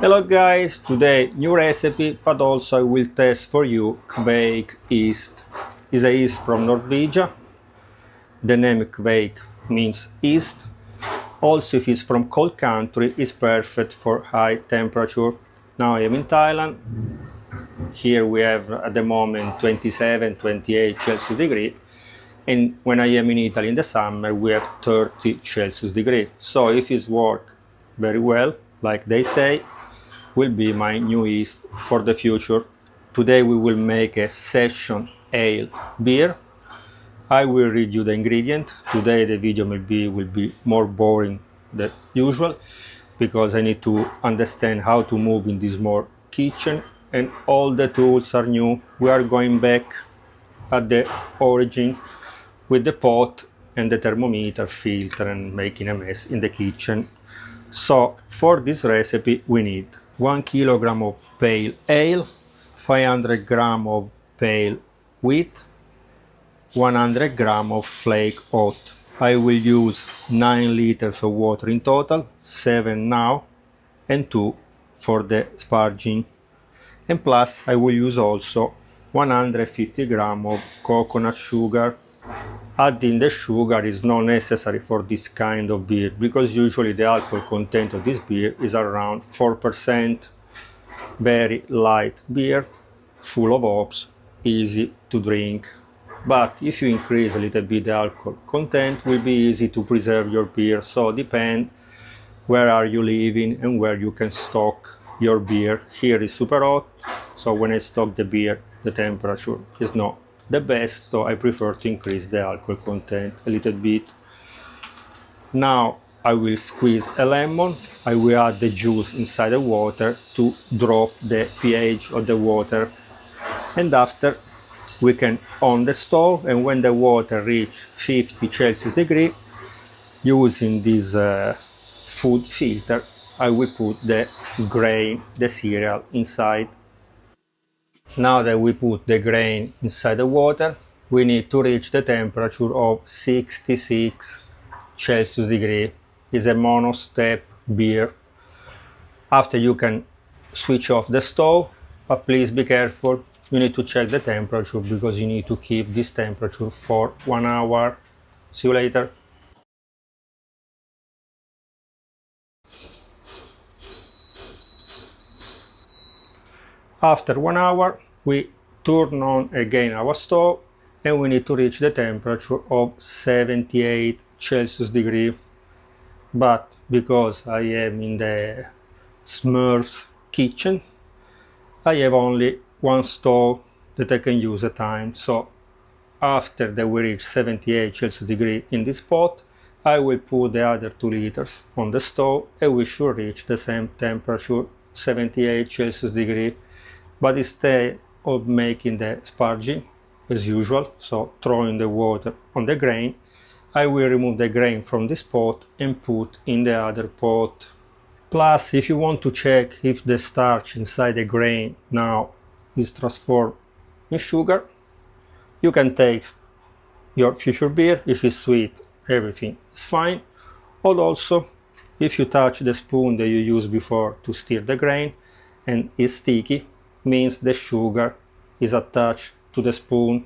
Hello guys, today new recipe, but also I will test for you Kveik Yeast. It's a yeast from Norwegian. The name Kveik means yeast. Also, if it's from cold country, it's perfect for high temperature. Now I am in Thailand. Here we have at the moment 27, 28 Celsius degree. And when I am in Italy in the summer, we have 30 Celsius degree. So if it's work very well, like they say, will be my new yeast for the future. Today we will make a session ale beer. I will read you the ingredient. Today the video will be more boring than usual because I need to understand how to move in this small kitchen and all the tools are new. We are going back at the origin with the pot and the thermometer filter and making a mess in the kitchen. So for this recipe we need 1 kilogram of pale ale, 500 gram of pale wheat, 100 gram of flake oat. I will use 9 liters of water in total, 7 now and 2 for the sparging. And plus I will use also 150 gram of coconut sugar. Adding the sugar is not necessary for this kind of beer because usually the alcohol content of this beer is around 4%. Very light beer, full of hops, easy to drink. But if you increase a little bit the alcohol content, will be easy to preserve your beer. So depend where are you living and where you can stock your beer. Here is super hot, so when I stock the beer, the temperature is not the best, so I prefer to increase the alcohol content a little bit. Now I will squeeze a lemon. I will add the juice inside the water to drop the pH of the water, and after we can on the stove, and when the water reach 50 Celsius degree, using this food filter, I will put the grain, the cereal inside. Now that we put the grain inside the water, we need to reach the temperature of 66 Celsius degree. It's a mono step beer. After you can switch off the stove, but please be careful. You need to check the temperature because you need to keep this temperature for 1 hour. See you later. After 1 hour, we turn on again our stove and we need to reach the temperature of 78 Celsius degree. But because I am in the Smurf kitchen, I have only one stove that I can use at a time. So after that we reach 78 Celsius degree in this pot, I will put the other 2 liters on the stove and we should reach the same temperature, 78 Celsius degree. But instead of making the sparging as usual, so throwing the water on the grain, I will remove the grain from this pot and put in the other pot. Plus, if you want to check if the starch inside the grain now is transformed in sugar, you can taste your future beer. If it's sweet, everything is fine. Or also, if you touch the spoon that you used before to stir the grain and it's sticky, means the sugar is attached to the spoon.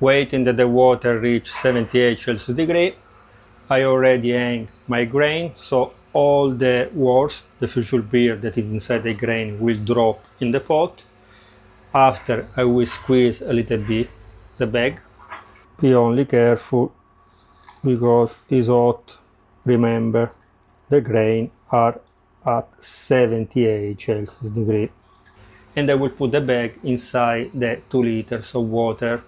Waiting that the water reach 78 Celsius degree, I already hang my grain, so all the wort, the future beer that is inside the grain, will drop in the pot. After I will squeeze a little bit the bag. Be only careful because it's hot. Remember, the grain are at 78 Celsius degree. And I will put the bag inside the 2 liters of water.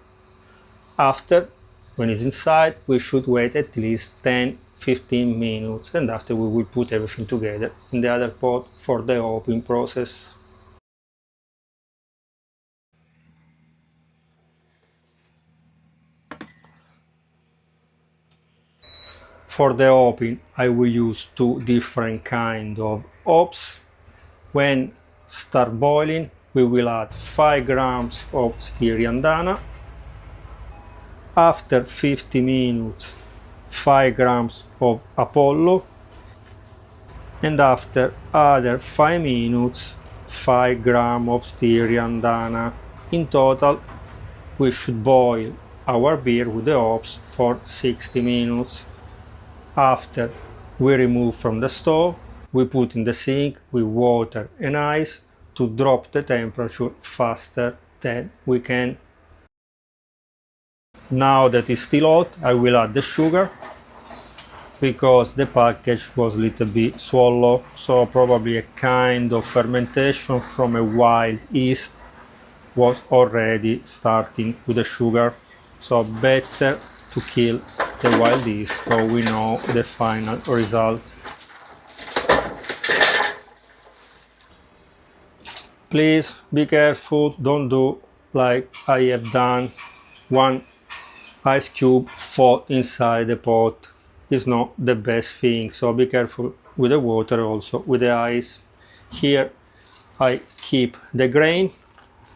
After, when it's inside, we should wait at least 10-15 minutes, and after we will put everything together in the other pot for the hopping process. For the hopping, I will use 2 different kinds of hops. When start boiling, we will add 5 grams of Styriandana. After 50 minutes, 5 grams of Apollo, and after other 5 minutes, 5 grams of Styriandana. In total, we should boil our beer with the hops for 60 minutes. After we remove from the stove, we put in the sink with water and ice to drop the temperature faster than we can. Now that it's still hot, I will add the sugar, because the package was a little bit swallow, so probably a kind of fermentation from a wild yeast was already starting with the sugar, so better to kill the wild yeast so we know the final result. Please be careful, don't do like I have done. One ice cube fall inside the pot is not the best thing, so be careful with the water, also with the ice. Here I keep the grain.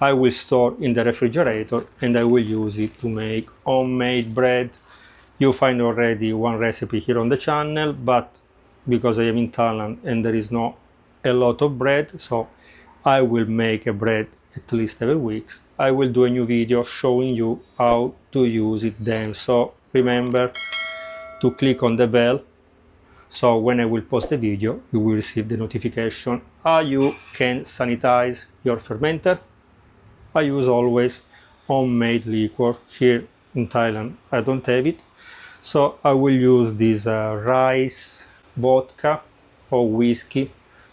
I will store in the refrigerator and I will use it to make homemade bread. You find already one recipe here on the channel, but because I am in Thailand and there is not a lot of bread, so I will make a bread at least every week. I will do a new video showing you how to use it then, so remember to click on the bell, so when I will post a video you will receive the notification. How you can sanitize your fermenter? I use always homemade liquor. Here in Thailand I don't have it, so I will use this rice vodka or whiskey.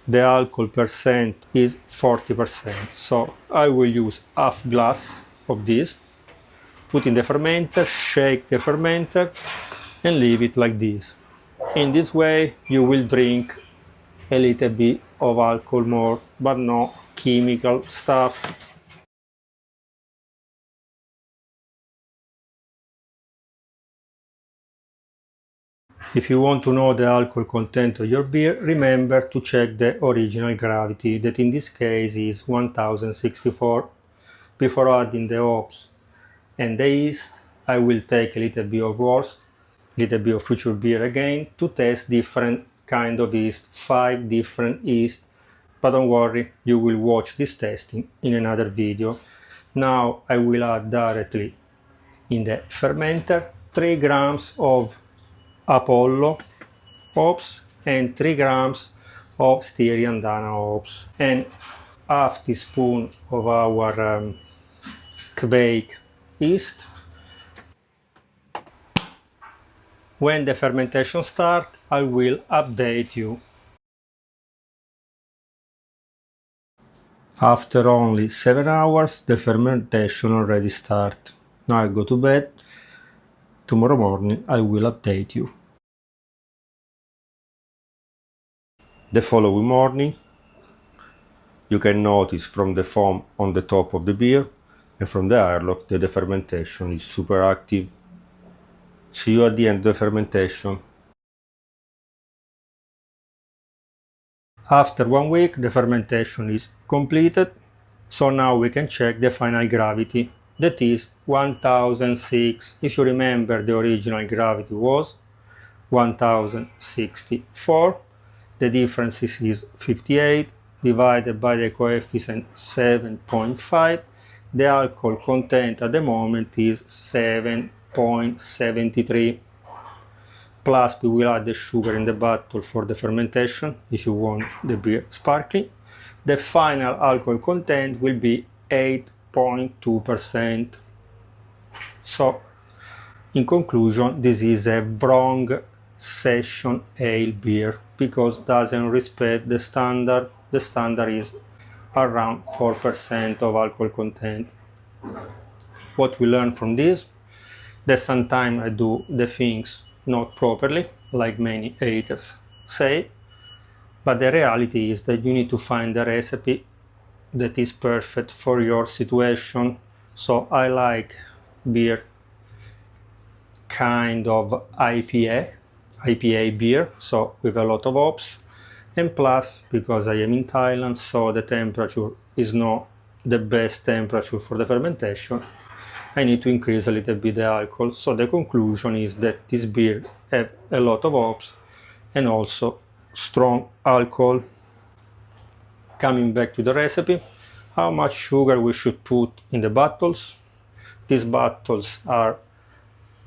The alcohol percent is 40%, so I will use half glass of this, put in the fermenter, shake the fermenter and leave it like this. In this way you will drink a little bit of alcohol more, but no chemical stuff. If you want to know the alcohol content of your beer, remember to check the original gravity, that in this case is 1064. Before adding the hops and the yeast, I will take a little bit of worst, little bit of future beer again to test different kind of yeast, 5 different yeast, but don't worry, you will watch this testing in another video. Now I will add directly in the fermenter 3 grams of Apollo hops and 3 grams of Styriandana hops and half teaspoon of our Kveik yeast. When the fermentation starts, I will update you. After only 7 hours, the fermentation already starts. Now I go to bed. Tomorrow morning I will update you. The following morning, you can notice from the foam on the top of the beer and from the airlock that the fermentation is super active. See you at the end of the fermentation. After 1 week the fermentation is completed, so now we can check the final gravity, that is 1006. If you remember, the original gravity was 1064. The difference is 58 divided by the coefficient 7.5. The alcohol content at the moment is 7.73. Plus we will add the sugar in the bottle for the fermentation if you want the beer sparkling. The final alcohol content will be 8.2%. So in conclusion, this is a wrong session ale beer because doesn't respect the standard. The standard is around 4% of alcohol content. What we learn from this, that sometimes I do the things not properly, like many haters say, but the reality is that you need to find a recipe that is perfect for your situation. So I like beer kind of IPA beer, so with a lot of hops, and plus because I am in Thailand, so the temperature is not the best temperature for the fermentation, I need to increase a little bit the alcohol. So the conclusion is that this beer has a lot of hops and also strong alcohol. Coming back to the recipe, how much sugar we should put in the bottles. These bottles are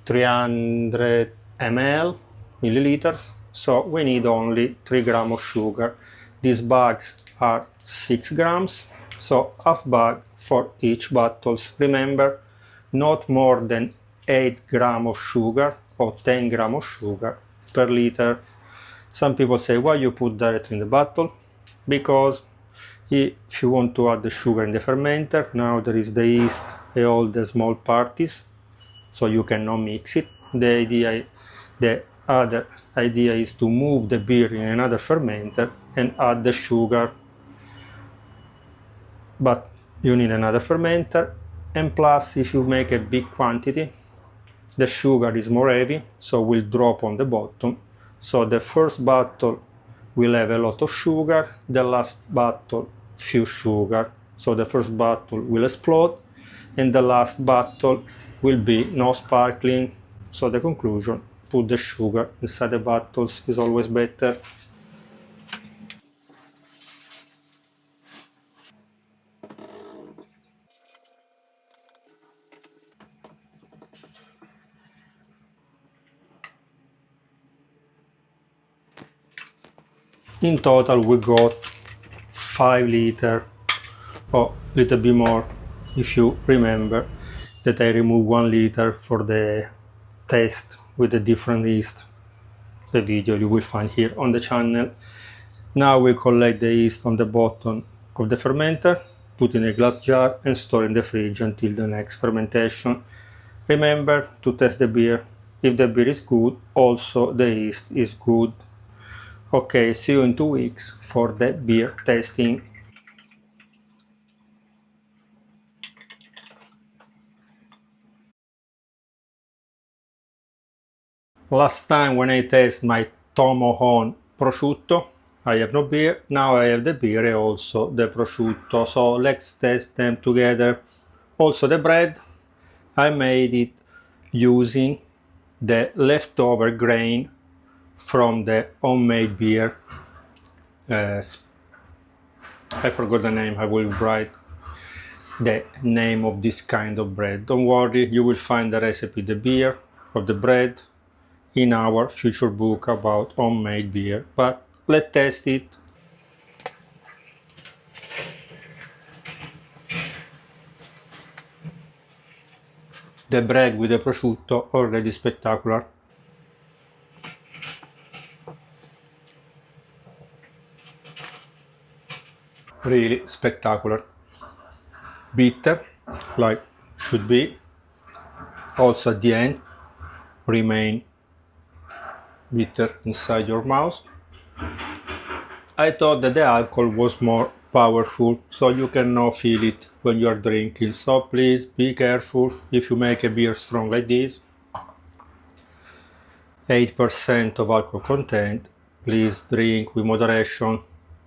300 ml, milliliters, so we need only 3 grams of sugar. These bags are 6 grams, so half bag for each bottles. Remember, not more than 8 grams of sugar or 10 grams of sugar per liter. Some people say, why you put directly in the bottle? Because if you want to add the sugar in the fermenter, now there is the yeast and all the small parties, so you cannot mix it. The other idea is to move the beer in another fermenter and add the sugar, but you need another fermenter, and plus if you make a big quantity, the sugar is more heavy, so will drop on the bottom. So the first bottle will have a lot of sugar, the last bottle few sugar. So the first bottle will explode and the last bottle will be no sparkling. So the conclusion, put the sugar inside the bottles is always better. In total we got 5 liters, or a little bit more if you remember that I removed 1 liter for the test with the different yeast. The video you will find here on the channel. Now we collect the yeast on the bottom of the fermenter, put in a glass jar and store in the fridge until the next fermentation. Remember to test the beer. If the beer is good, also the yeast is good. Okay, see you in 2 weeks for the beer tasting. Last time when I taste my Tomohon prosciutto, I have no beer, now I have the beer and also the prosciutto, so let's test them together. Also the bread, I made it using the leftover grain from the homemade beer. I forgot the name, I will write the name of this kind of bread. Don't worry, you will find the recipe, the beer of the bread, in our future book about homemade beer, but let's test it. The bread with the prosciutto already spectacular. Really spectacular. Bitter, like should be. Also at the end, remain bitter inside your mouth. I thought that the alcohol was more powerful, so you cannot feel it when you are drinking. So please be careful if you make a beer strong like this. 8% of alcohol content. Please drink with moderation,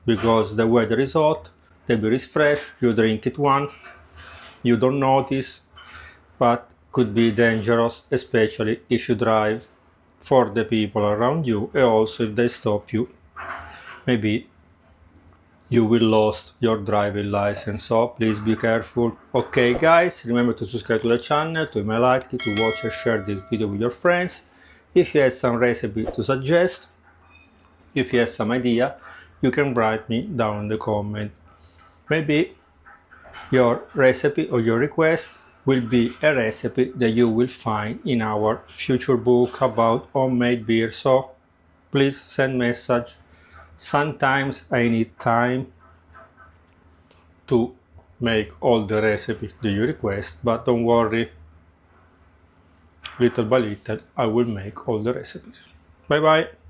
because the weather is hot, the beer is fresh, you drink it one, you don't notice, but could be dangerous, especially if you drive, for the people around you, and also if they stop you, maybe you will lose your driving license, so please be careful. Okay guys, remember to subscribe to the channel, to like it, to watch and share this video with your friends. If you have some recipe to suggest, if you have some idea, you can write me down in the comment. Maybe your recipe or your request will be a recipe that you will find in our future book about homemade beer, so please send message. Sometimes I need time to make all the recipe that you request, but don't worry, little by little I will make all the recipes. Bye bye!